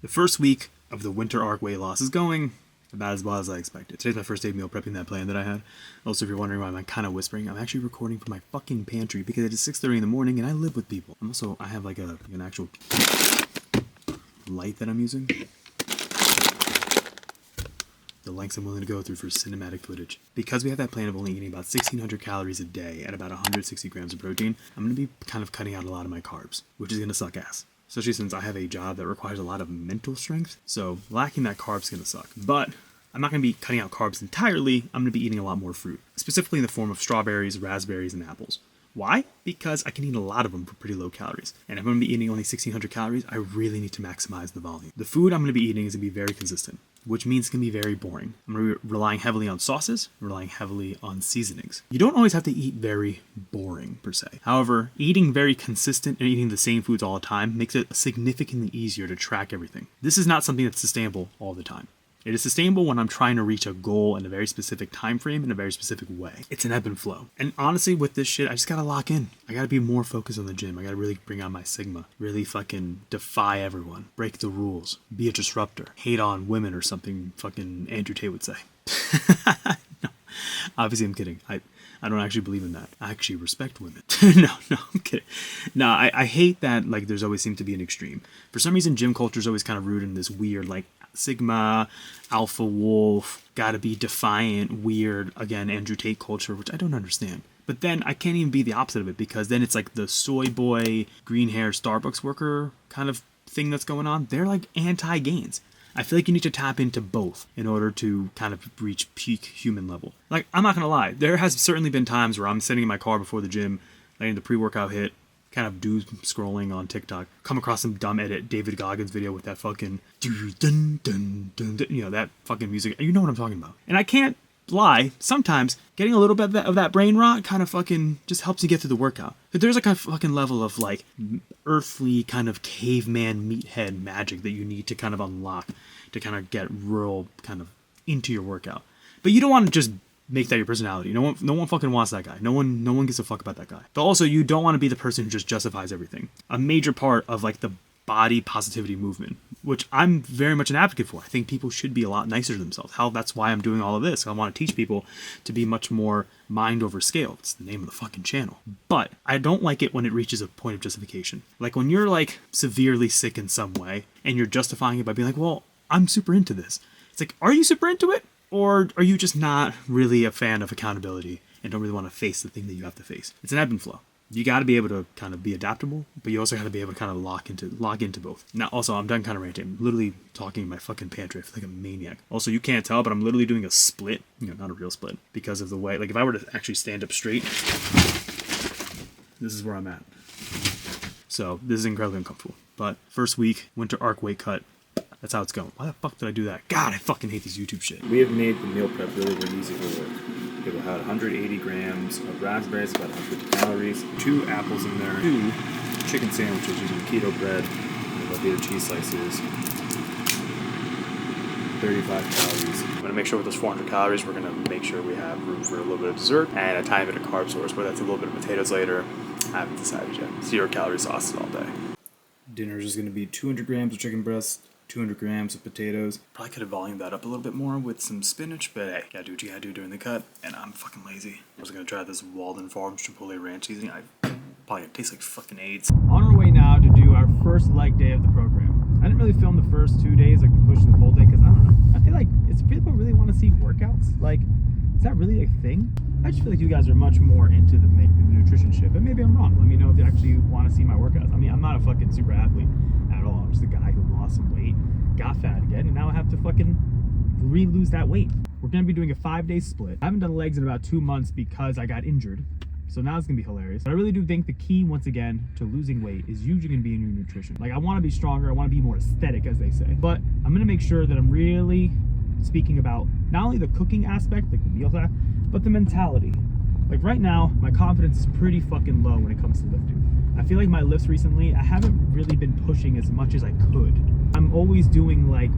The first week of the winter arc weight loss is going about as well as I expected. Today's my first day meal prepping that plan that I had. Also, if you're wondering why I'm kind of whispering, I'm actually recording from my fucking pantry because it is 6:30 in the morning and I live with people. I have like an actual light that I'm using. The lengths I'm willing to go through for cinematic footage. Because we have that plan of only eating about 1,600 calories a day at about 160 grams of protein, I'm going to be kind of cutting out a lot of my carbs, which is going to suck ass. Especially since I have a job that requires a lot of mental strength, so lacking that carb's going to suck. But I'm not going to be cutting out carbs entirely, I'm going to be eating a lot more fruit. Specifically in the form of strawberries, raspberries, and apples. Why? Because I can eat a lot of them for pretty low calories. And if I'm going to be eating only 1,600 calories, I really need to maximize the volume. The food I'm going to be eating is going to be very consistent, which means it's going to be very boring. I'm going to be relying heavily on sauces, relying heavily on seasonings. You don't always have to eat very boring, per se. However, eating very consistent and eating the same foods all the time makes it significantly easier to track everything. This is not something that's sustainable all the time. It is sustainable when I'm trying to reach a goal in a very specific time frame in a very specific way. It's an ebb and flow. And honestly, with this shit, I just gotta lock in. I gotta be more focused on the gym. I gotta really bring out my Sigma. Really fucking defy everyone. Break the rules. Be a disruptor. Hate on women or something fucking Andrew Tate would say. No, obviously I'm kidding. I don't actually believe in that. I actually respect women. No, I'm kidding. No, I hate that, like, there's always seemed to be an extreme. For some reason, gym culture is always kind of rooted in this weird, like, Sigma, alpha wolf, gotta be defiant, weird, again, Andrew Tate culture, which I don't understand. But then I can't even be the opposite of it because then it's like the soy boy, green hair Starbucks worker kind of thing that's going on. They're like anti-gains. I feel like you need to tap into both in order to kind of reach peak human level. Like, I'm not gonna lie, there has certainly been times where I'm sitting in my car before the gym, letting the pre-workout hit, kind of doom scrolling on TikTok, come across some dumb edit David Goggins video with that fucking dun dun dun, you know, that fucking music. You know what I'm talking about. And I can't lie, sometimes getting a little bit of that brain rot kind of fucking just helps you get through the workout. But there's like a fucking level of like earthly kind of caveman meathead magic that you need to kind of unlock to kind of get real kind of into your workout. But you don't want to just make that your personality. No one fucking wants that guy. No one gives a fuck about that guy. But also, you don't want to be the person who just justifies everything. A major part of like the body positivity movement, which I'm very much an advocate for. I think people should be a lot nicer to themselves. That's why I'm doing all of this. I want to teach people to be much more mind over scale. It's the name of the fucking channel. But I don't like it when it reaches a point of justification. Like when you're like severely sick in some way and you're justifying it by being like, well, I'm super into this. It's like, are you super into it? Or are you just not really a fan of accountability and don't really want to face the thing that you have to face? It's an ebb and flow. You got to be able to kind of be adaptable, but you also got to be able to kind of lock into both. Now, also, I'm done kind of ranting. I'm literally talking in my fucking pantry. I feel like a maniac. Also, you can't tell, but I'm literally doing a split. You know, not a real split. Because of the way, like if I were to actually stand up straight, this is where I'm at. So this is incredibly uncomfortable. But first week, winter arc weight cut. That's how it's going. Why the fuck did I do that? God, I fucking hate this YouTube shit. We have made the meal prep really, really easy for work. It will have 180 grams of raspberries, about 150 calories, 2 apples in there, 2 chicken sandwiches using keto bread, Velveeta cheese slices, 35 calories. I'm going to make sure with those 400 calories, we're going to make sure we have room for a little bit of dessert and a tiny bit of carb source, whether that's a little bit of potatoes later. I haven't decided yet. 0 calorie sauces all day. Dinner is going to be 200 grams of chicken breast, 200 grams of potatoes. Probably could have volumed that up a little bit more with some spinach, but hey, gotta do what you gotta do during the cut, and I'm fucking lazy. I was gonna try this Walden Farms Chipotle Ranch seasoning. Probably gonna taste like fucking AIDS. On our way now to do our first leg day of the program. I didn't really film the first 2 days, like the push and the pull day, because I don't know. I feel like people really want to see workouts. Like, is that really a thing? I just feel like you guys are much more into the nutrition shit, but maybe I'm wrong. Let me know if you actually want to see my workouts. I mean, I'm not a fucking super athlete at all. I'm just a guy who lost some weight, got fat again, and now I have to fucking re-lose that weight. We're going to be doing a 5-day split. I haven't done legs in about 2 months because I got injured. So now it's going to be hilarious. But I really do think the key, once again, to losing weight is usually going to be in your nutrition. Like, I want to be stronger. I want to be more aesthetic, as they say. But I'm going to make sure that I'm really speaking about not only the cooking aspect, like the meals, but the mentality. Like right now, my confidence is pretty fucking low when it comes to lifting. I feel like my lifts recently, I haven't really been pushing as much as I could. I'm always doing like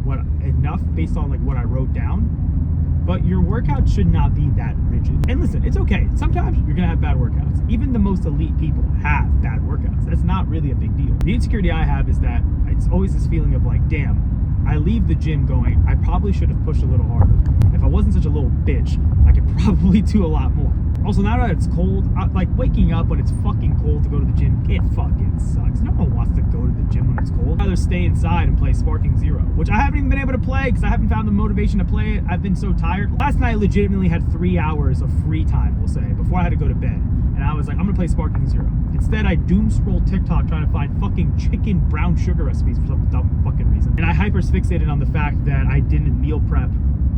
enough based on like what I wrote down, but your workout should not be that rigid. And listen, it's okay. Sometimes you're gonna have bad workouts. Even the most elite people have bad workouts. That's not really a big deal. The insecurity I have is that it's always this feeling of like, damn, I leave the gym going, I probably should have pushed a little harder. If I wasn't such a little bitch, I could probably do a lot more. Also, now that it's cold, like waking up when it's fucking cold to go to the gym, it fucking sucks. No one wants to go to the gym when it's cold. I'd rather stay inside and play Sparking Zero, which I haven't even been able to play because I haven't found the motivation to play it. I've been so tired. Last night I legitimately had 3 hours of free time, we'll say, before I had to go to bed. And I was like, I'm gonna play Sparking Zero. Instead, I doom scroll TikTok trying to find fucking chicken brown sugar recipes for some dumb fucking reason. And I hyper fixated on the fact that I didn't meal prep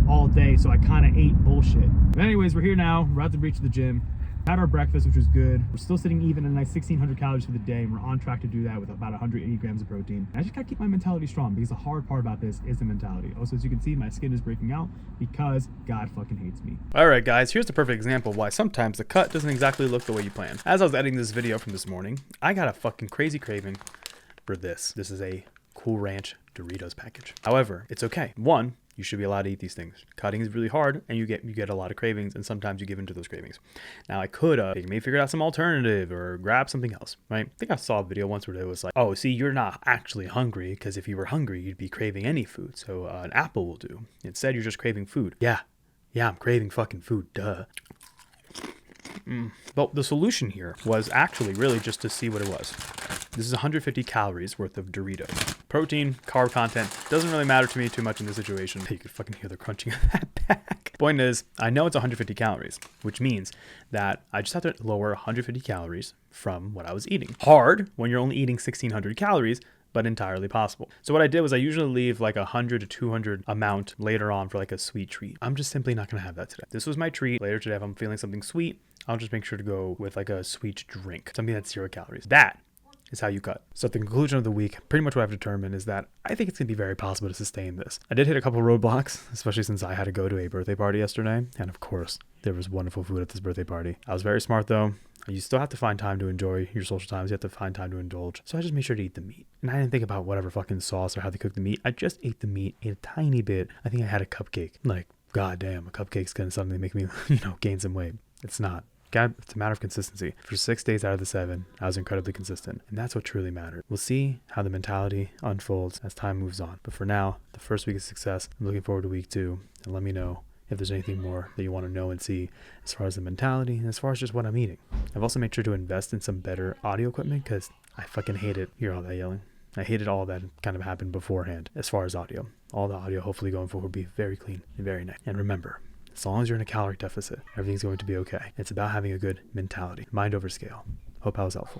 all day, so I kind of ate bullshit. But anyways, we're here now. We're at the reach of the gym. Had our breakfast, which was good. We're still sitting even at a nice 1,600 calories for the day, and we're on track to do that with about 180 grams of protein. I just gotta keep my mentality strong because the hard part about this is the mentality. Also, as you can see, my skin is breaking out because God fucking hates me. Alright guys, here's the perfect example of why sometimes the cut doesn't exactly look the way you plan. As I was editing this video from this morning, I got a fucking crazy craving for this. This is a Cool Ranch Doritos package. However, it's okay. One, you should be allowed to eat these things. Cutting is really hard, and you get a lot of cravings, and sometimes you give in to those cravings. Now, I could have maybe figured out some alternative or grab something else, right? I think I saw a video once where it was like, oh, see, you're not actually hungry, because if you were hungry, you'd be craving any food, so an apple will do. Instead, you're just craving food. Yeah, I'm craving fucking food, duh. But the solution here was actually really just to see what it was. This is 150 calories worth of Doritos. Protein, carb content, doesn't really matter to me too much in this situation. You could fucking hear the crunching of that pack. Point is, I know it's 150 calories, which means that I just have to lower 150 calories from what I was eating. Hard when you're only eating 1,600 calories, but entirely possible. So what I did was I usually leave like 100 to 200 amount later on for like a sweet treat. I'm just simply not gonna have that today. This was my treat. Later today, if I'm feeling something sweet, I'll just make sure to go with like a sweet drink, something that's 0 calories. That is how you cut. So at the conclusion of the week, pretty much what I've determined is that I think it's gonna be very possible to sustain this. I did hit a couple roadblocks, especially since I had to go to a birthday party yesterday. And of course, there was wonderful food at this birthday party. I was very smart though. You still have to find time to enjoy your social times. You have to find time to indulge. So I just made sure to eat the meat. And I didn't think about whatever fucking sauce or how they cook the meat. I just ate the meat, ate a tiny bit. I think I had a cupcake. Like, goddamn, a cupcake's gonna suddenly make me, gain some weight. It's not. It's a matter of consistency. For 6 days out of the 7, I was incredibly consistent. And that's what truly mattered. We'll see how the mentality unfolds as time moves on. But for now, the first week is success. I'm looking forward to week 2. And let me know if there's anything more that you want to know and see as far as the mentality and as far as just what I'm eating. I've also made sure to invest in some better audio equipment because I fucking hate it. Hear all that yelling. I hated all that kind of happened beforehand as far as audio. All the audio hopefully going forward will be very clean and very nice. And remember, as long as you're in a calorie deficit, everything's going to be okay. It's about having a good mentality. Mind over scale. Hope I was helpful.